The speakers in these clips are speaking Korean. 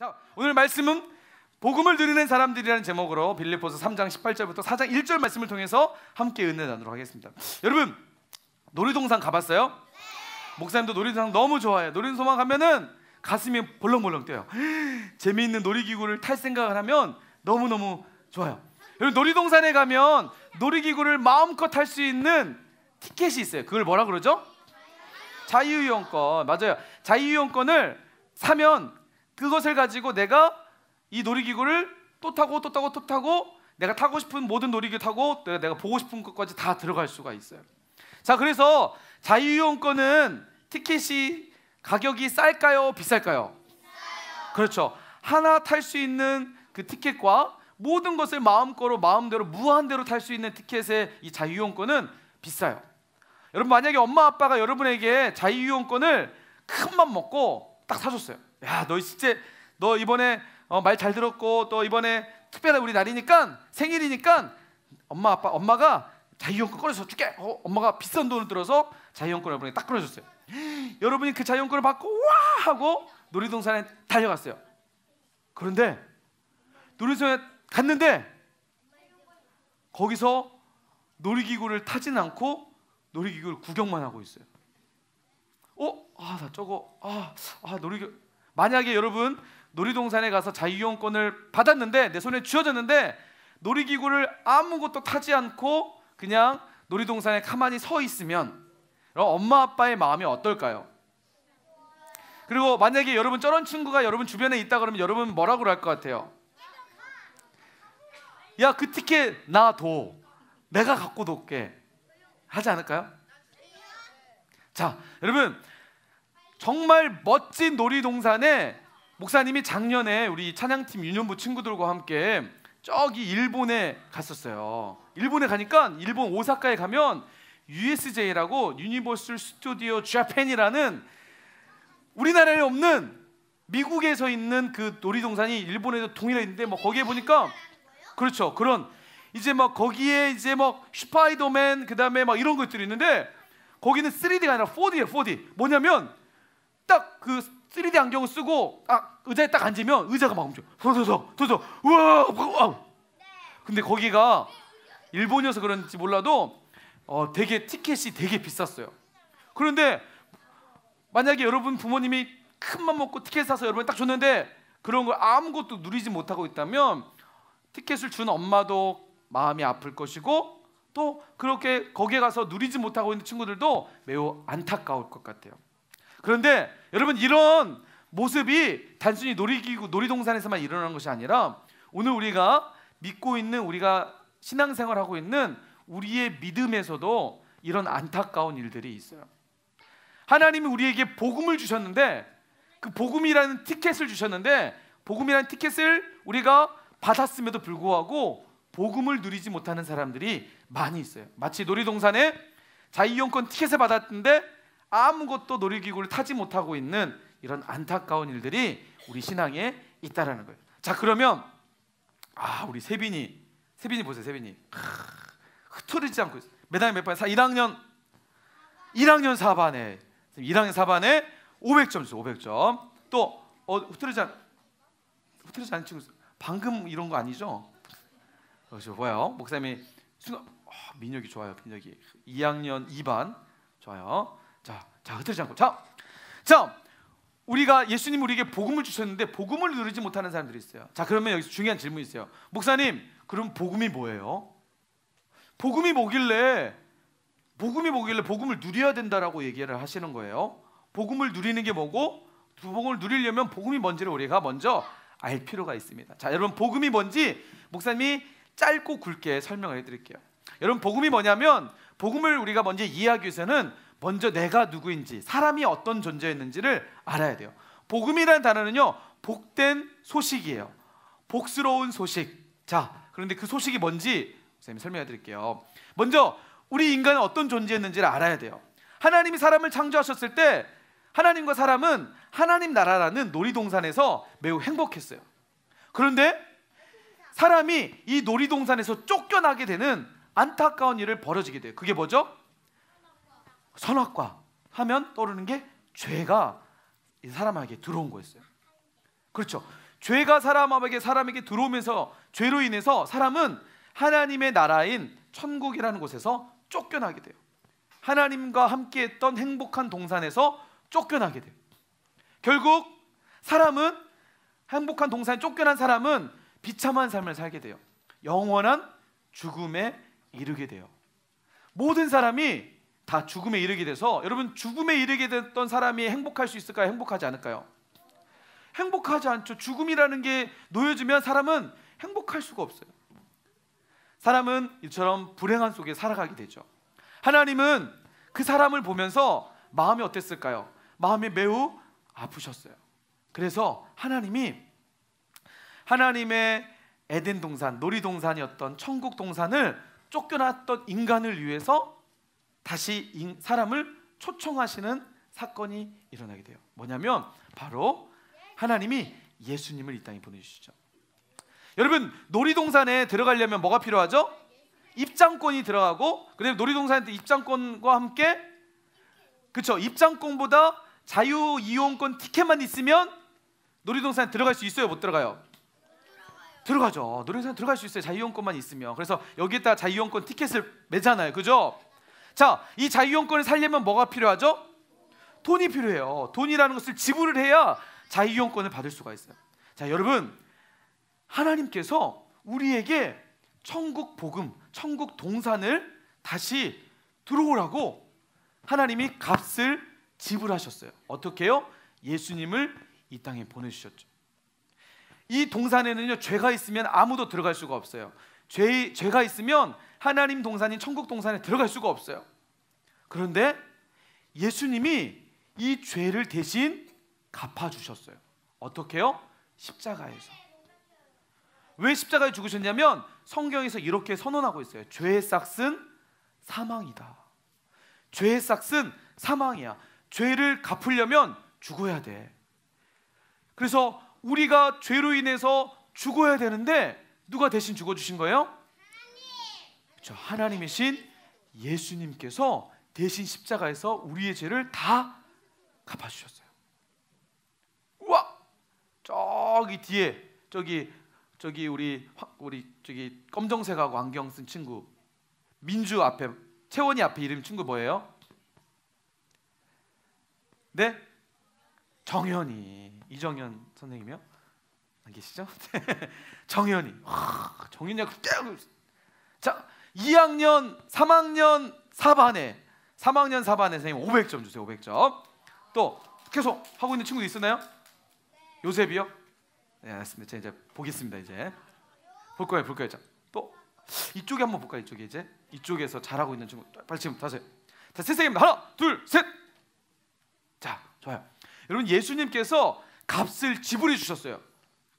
자, 오늘 말씀은 복음을 누리는 사람들이라는 제목으로 빌립보서 3장 18절부터 4장 1절 말씀을 통해서 함께 은혜 나누도록 하겠습니다. 여러분, 놀이동산 가봤어요? 네. 목사님도 놀이동산 너무 좋아해요. 놀이동산 가면은 가슴이 벌렁벌렁 뛰어요. 재미있는 놀이기구를 탈 생각을 하면 너무너무 좋아요. 여러분, 놀이동산에 가면 놀이기구를 마음껏 탈 수 있는 티켓이 있어요. 그걸 뭐라 그러죠? 자유이용권. 맞아요. 자유이용권을 사면 그것을 가지고 내가 이 놀이기구를 또 타고 또 타고 또 타고 내가 타고 싶은 모든 놀이기구 타고 내가 보고 싶은 것까지 다 들어갈 수가 있어요. 자, 그래서 자유이용권은 티켓이 가격이 쌀까요? 비쌀까요? 비싸요. 그렇죠. 하나 탈 수 있는 그 티켓과 모든 것을 마음대로 무한대로 탈 수 있는 티켓의 이 자유이용권은 비싸요. 여러분, 만약에 엄마 아빠가 여러분에게 자유이용권을 큰 맘 먹고 딱 사줬어요. 야, 너 진짜 너 이번에 말 잘 들었고 또 이번에 특별한 우리 날이니까 생일이니까 엄마가 자유이용권 꺼내서 줄게. 엄마가 비싼 돈을 들어서 자유이용권을 여러분에게 딱 꺼내줬어요. 여러분이 그 자유이용권을 받고 와 하고 놀이동산에 달려갔어요. 그런데 놀이동산에 갔는데 거기서 놀이기구를 타진 않고 놀이기구를 구경만 하고 있어요. 나 저거 놀이기구. 만약에 여러분 놀이동산에 가서 자유이용권을 받았는데 내 손에 쥐어졌는데 놀이기구를 아무것도 타지 않고 그냥 놀이동산에 가만히 서 있으면 엄마 아빠의 마음이 어떨까요? 그리고 만약에 여러분 저런 친구가 여러분 주변에 있다 그러면 여러분 뭐라고 할 것 같아요? 야, 그 티켓 나 둬. 내가 갖고 놀게. 하지 않을까요? 자, 여러분, 정말 멋진 놀이동산에 목사님이 작년에 우리 찬양팀 유년부 친구들과 함께 저기 일본에 갔었어요. 일본에 가니까 일본 오사카에 가면 USJ라고 유니버설 스튜디오 재팬이라는 우리나라에 없는 미국에서 있는 그 놀이동산이 일본에도 동일하게 있는데 거기에 보니까 그렇죠. 그런 이제 거기에 이제 스파이더맨 그다음에 이런 것들이 있는데 거기는 3D가 아니라 4D예요. 4D. 뭐냐면 딱 그 3D 안경을 쓰고 의자에 딱 앉으면 의자가 막 움직여. 서서 우와. 근데 거기가 일본이어서 그런지 몰라도 되게 티켓이 되게 비쌌어요. 그런데 만약에 여러분 부모님이 큰 맘 먹고 티켓 사서 여러분 딱 줬는데 그런 걸 아무것도 누리지 못하고 있다면 티켓을 준 엄마도 마음이 아플 것이고 또 그렇게 거기에 가서 누리지 못하고 있는 친구들도 매우 안타까울 것 같아요. 그런데 여러분, 이런 모습이 단순히 놀이기구, 놀이동산에서만 일어나는 것이 아니라 오늘 우리가 믿고 있는, 우리가 신앙생활하고 있는 우리의 믿음에서도 이런 안타까운 일들이 있어요. 하나님이 우리에게 복음을 주셨는데 그 복음이라는 티켓을 주셨는데 복음이라는 티켓을 우리가 받았음에도 불구하고 복음을 누리지 못하는 사람들이 많이 있어요. 마치 놀이동산에 자유이용권 티켓을 받았는데 아무것도 놀이기구를 타지 못하고 있는 이런 안타까운 일들이 우리 신앙에 있다라는 거예요. 자, 그러면 우리 세빈이 보세요. 세빈이 흐트러지지 않고 있어요. 매달 몇 반? 1학년 4반에 500점 줬어요. 500점. 또 흐트러지지 않은 친구 방금 이런 거 아니죠? 그렇죠. 뭐예요? 목사님이 민혁이 좋아요. 민혁이 2학년 2반 좋아요. 자, 흐트러지지 않고 자, 우리가 예수님 우리에게 복음을 주셨는데 복음을 누리지 못하는 사람들이 있어요. 자, 그러면 여기서 중요한 질문이 있어요. 목사님, 그럼 복음이 뭐예요? 복음이 뭐길래 복음을 누려야 된다라고 얘기를 하시는 거예요? 복음을 누리는 게 뭐고 복음을 누리려면 복음이 뭔지를 우리가 먼저 알 필요가 있습니다. 자, 여러분, 복음이 뭔지 목사님이 짧고 굵게 설명을 해드릴게요. 여러분, 복음이 뭐냐면 복음을 우리가 먼저 이해하기 위해서는 먼저 내가 누구인지, 사람이 어떤 존재였는지를 알아야 돼요. 복음이라는 단어는요, 복된 소식이에요. 복스러운 소식. 자, 그런데 그 소식이 뭔지 선생님이 설명해 드릴게요. 먼저 우리 인간은 어떤 존재였는지를 알아야 돼요. 하나님이 사람을 창조하셨을 때 하나님과 사람은 하나님 나라라는 놀이동산에서 매우 행복했어요. 그런데 사람이 이 놀이동산에서 쫓겨나게 되는 안타까운 일을 벌어지게 돼요. 그게 뭐죠? 선악과 하면 떠오르는 게 죄가 이 사람에게 들어온 거였어요. 그렇죠. 죄가 사람에게 들어오면서 죄로 인해서 사람은 하나님의 나라인 천국이라는 곳에서 쫓겨나게 돼요. 하나님과 함께했던 행복한 동산에서 쫓겨나게 돼요. 결국 사람은, 행복한 동산에 쫓겨난 사람은 비참한 삶을 살게 돼요. 영원한 죽음에 이르게 돼요. 모든 사람이 다 죽음에 이르게 돼서, 여러분, 죽음에 이르게 됐던 사람이 행복할 수 있을까요? 행복하지 않을까요? 행복하지 않죠. 죽음이라는 게 놓여지면 사람은 행복할 수가 없어요. 사람은 이처럼 불행한 속에 살아가게 되죠. 하나님은 그 사람을 보면서 마음이 어땠을까요? 마음이 매우 아프셨어요. 그래서 하나님이 하나님의 에덴 동산, 놀이동산이었던 천국 동산을 쫓겨났던 인간을 위해서 다시 사람을 초청하시는 사건이 일어나게 돼요. 뭐냐면 바로 하나님이 예수님을 이 땅에 보내주시죠. 여러분, 놀이동산에 들어가려면 뭐가 필요하죠? 입장권이 들어가고, 그다음에 놀이동산에 입장권과 함께, 그렇죠, 입장권보다 자유이용권 티켓만 있으면 놀이동산에 들어갈 수 있어요? 못 들어가요? 들어가죠. 놀이동산에 들어갈 수 있어요, 자유이용권만 있으면. 그래서 여기에다 자유이용권 티켓을 매잖아요, 그죠? 자, 이 자유이용권을 살려면 뭐가 필요하죠? 돈이 필요해요. 돈이라는 것을 지불을 해야 자유이용권을 받을 수가 있어요. 자, 여러분, 하나님께서 우리에게 천국 복음, 천국 동산을 다시 들어오라고 하나님이 값을 지불하셨어요. 어떻게 해요? 예수님을 이 땅에 보내주셨죠. 이 동산에는요, 죄가 있으면 아무도 들어갈 수가 없어요. 죄가 있으면 하나님 동산인 천국 동산에 들어갈 수가 없어요. 그런데 예수님이 이 죄를 대신 갚아주셨어요. 어떻게 해요? 십자가에서. 왜 십자가에 죽으셨냐면 성경에서 이렇게 선언하고 있어요. 죄의 싹은 사망이다. 죄의 싹은 사망이야. 죄를 갚으려면 죽어야 돼. 그래서 우리가 죄로 인해서 죽어야 되는데 누가 대신 죽어주신 거예요? 그렇죠. 하나님이신 예수님께서 대신 십자가에서 우리의 죄를 다 갚아주셨어요. 우와! 저기 뒤에 저기 우리 저기 검정색하고 안경 쓴 친구, 민주 앞에, 채원이 앞에 이름 친구 뭐예요? 네? 정현이. 이정현 선생님이요? 안 계시죠? 정현이. 정현이가 자, 2학년 3학년 4반에 3학년 4반에 선생님 500점 주세요. 500점. 또 계속 하고 있는 친구도 있었나요? 요셉이요? 네, 알았습니다. 제가 이제 보겠습니다. 이제 볼 거예요. 자, 또 이쪽에 한번 볼까요? 이쪽에 이제 이쪽에서 잘하고 있는 친구 빨리 지금 다시. 자, 선생님 하나, 둘, 셋. 자, 좋아요. 여러분, 예수님께서 값을 지불해 주셨어요.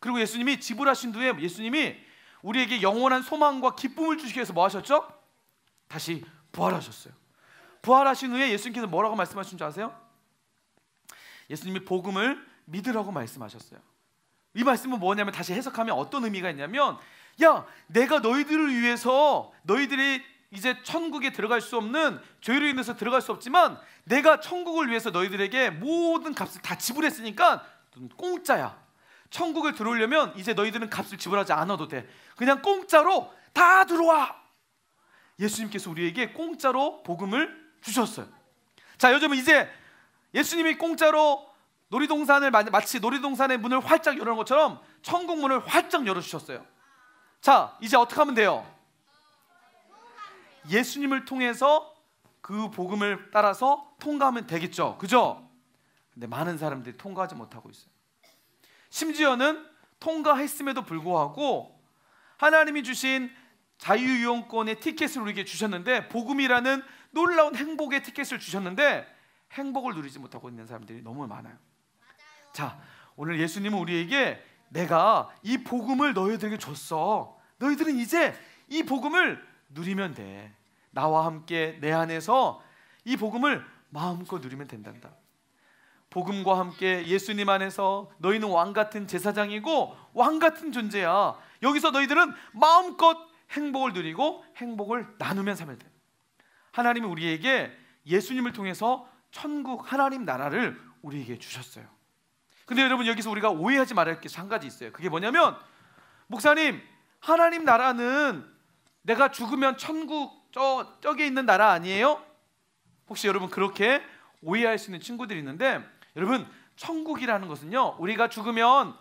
그리고 예수님이 지불하신 후에 예수님이 우리에게 영원한 소망과 기쁨을 주시기 위해서 뭐 하셨죠? 다시 부활하셨어요. 부활하신 후에 예수님께서 뭐라고 말씀하신 줄 아세요? 예수님이 복음을 믿으라고 말씀하셨어요. 이 말씀은 뭐냐면, 다시 해석하면 어떤 의미가 있냐면, 야, 내가 너희들을 위해서, 너희들이 이제 천국에 들어갈 수 없는, 죄로 인해서 들어갈 수 없지만 내가 천국을 위해서 너희들에게 모든 값을 다 지불했으니까 공짜야. 천국을 들어오려면 이제 너희들은 값을 지불하지 않아도 돼. 그냥 공짜로 다 들어와. 예수님께서 우리에게 공짜로 복음을 주셨어요. 자, 요즘은 이제 예수님이 공짜로 놀이동산을 마치 놀이동산의 문을 활짝 열어놓은 것처럼 천국 문을 활짝 열어주셨어요. 자, 이제 어떻게 하면 돼요? 예수님을 통해서 그 복음을 따라서 통과하면 되겠죠, 그죠? 근데 많은 사람들이 통과하지 못하고 있어요. 심지어는 통과했음에도 불구하고 하나님이 주신 자유이용권의 티켓을 우리에게 주셨는데, 복음이라는 놀라운 행복의 티켓을 주셨는데 행복을 누리지 못하고 있는 사람들이 너무 많아요. 자, 오늘 예수님은 우리에게 내가 이 복음을 너희들에게 줬어. 너희들은 이제 이 복음을 누리면 돼. 나와 함께 내 안에서 이 복음을 마음껏 누리면 된단다. 복음과 함께 예수님 안에서 너희는 왕같은 제사장이고 왕같은 존재야. 여기서 너희들은 마음껏 행복을 누리고 행복을 나누면 살면 돼. 하나님이 우리에게 예수님을 통해서 천국 하나님 나라를 우리에게 주셨어요. 근데 여러분 여기서 우리가 오해하지 말아야 할 게 한 가지 있어요. 그게 뭐냐면 목사님 하나님 나라는 내가 죽으면 천국 저기 있는 나라 아니에요? 혹시 여러분 그렇게 오해할 수 있는 친구들이 있는데 여러분 천국이라는 것은요 우리가 죽으면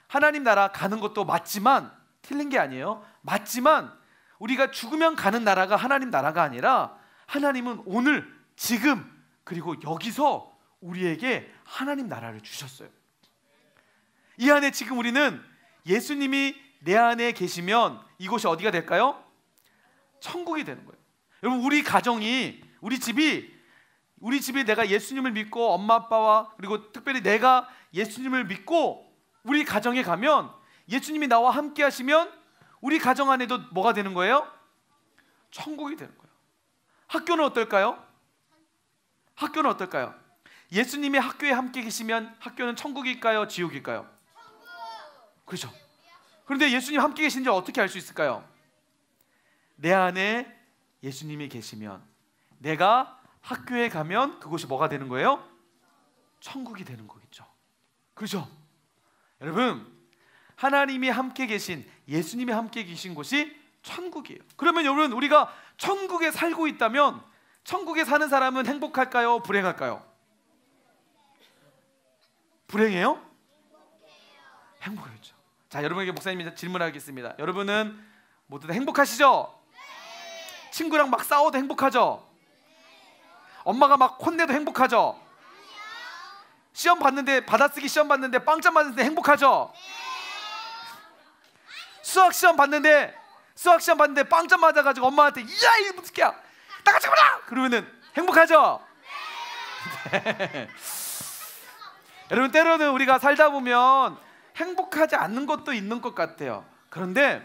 하나님 나라 가는 것도 맞지만 틀린 게 아니에요. 맞지만 우리가 죽으면 가는 나라가 하나님 나라가 아니라 하나님은 오늘 지금 그리고 여기서 우리에게 하나님 나라를 주셨어요. 이 안에 지금 우리는 예수님이 내 안에 계시면 이곳이 어디가 될까요? 천국이 되는 거예요. 여러분 우리 가정이 우리 집이 내가 예수님을 믿고 엄마 아빠와 그리고 특별히 내가 예수님을 믿고 우리 가정에 가면 예수님이 나와 함께 하시면 우리 가정 안에도 뭐가 되는 거예요? 천국이 되는 거예요. 학교는 어떨까요? 학교는 어떨까요? 예수님이 학교에 함께 계시면 학교는 천국일까요? 지옥일까요? 그렇죠. 그런데 예수님 함께 계신지 어떻게 알 수 있을까요? 내 안에 예수님이 계시면 내가 학교에 가면 그곳이 뭐가 되는 거예요? 천국이 되는 거겠죠. 그렇죠? 여러분 하나님이 함께 계신 예수님이 함께 계신 곳이 천국이에요. 그러면 여러분 우리가 천국에 살고 있다면 천국에 사는 사람은 행복할까요? 불행할까요? 불행해요? 행복해요. 자, 여러분에게 목사님이 질문하겠습니다. 여러분은 모두 다 행복하시죠? 네. 친구랑 막 싸워도 행복하죠? 네. 엄마가 막 혼내도 행복하죠? 아니요. 시험 봤는데 받아쓰기 시험 봤는데 빵점 맞았는데 행복하죠? 네. 수학 시험 봤는데 빵점 맞아가지고 엄마한테 이야 이 무슨 나가지 마라 그러면은 행복하죠? 네. 여러분 때로는 우리가 살다 보면 행복하지 않는 것도 있는 것 같아요. 그런데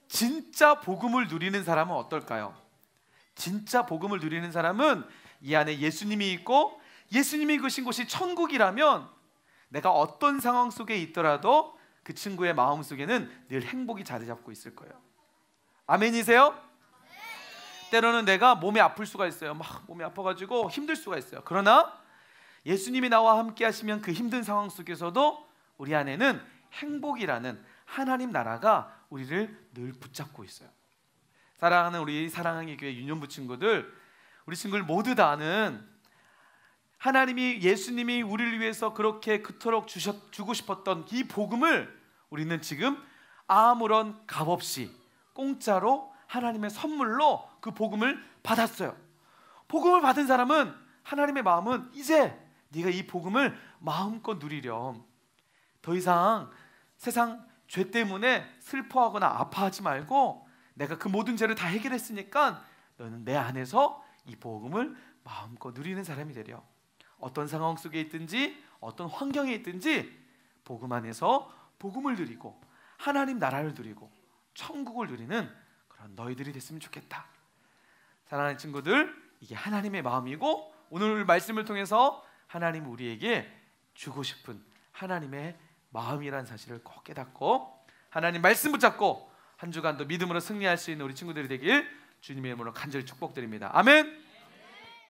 진짜 복음을 누리는 사람은 어떨까요? 진짜 복음을 누리는 사람은 이 안에 예수님이 있고 예수님이 계신 곳이 천국이라면 내가 어떤 상황 속에 있더라도 그 친구의 마음 속에는 늘 행복이 자리 잡고 있을 거예요. 아멘이세요? 때로는 내가 몸이 아플 수가 있어요. 막 몸이 아파가지고 힘들 수가 있어요. 그러나 예수님이 나와 함께 하시면 그 힘든 상황 속에서도 우리 안에는 행복이라는 하나님 나라가 우리를 늘 붙잡고 있어요. 사랑하는 우리 사랑하는 교회 유년부 친구들, 우리 친구들 모두 다 아는 하나님이 예수님이 우리를 위해서 그렇게 그토록 주고 싶었던 이 복음을 우리는 지금 아무런 값 없이 공짜로 하나님의 선물로 그 복음을 받았어요. 복음을 받은 사람은 하나님의 마음은 이제 네가 이 복음을 마음껏 누리렴. 더 이상 세상 죄 때문에 슬퍼하거나 아파하지 말고 내가 그 모든 죄를 다 해결했으니까 너는 내 안에서 이 복음을 마음껏 누리는 사람이 되려. 어떤 상황 속에 있든지 어떤 환경에 있든지 복음 안에서 복음을 누리고 하나님 나라를 누리고 천국을 누리는 그런 너희들이 됐으면 좋겠다. 사랑하는 친구들, 이게 하나님의 마음이고 오늘 말씀을 통해서 하나님 우리에게 주고 싶은 하나님의 마음이라는 사실을 꼭 깨닫고 하나님 말씀 붙잡고 한 주간도 믿음으로 승리할 수 있는 우리 친구들이 되길 주님의 이름으로 간절히 축복드립니다. 아멘.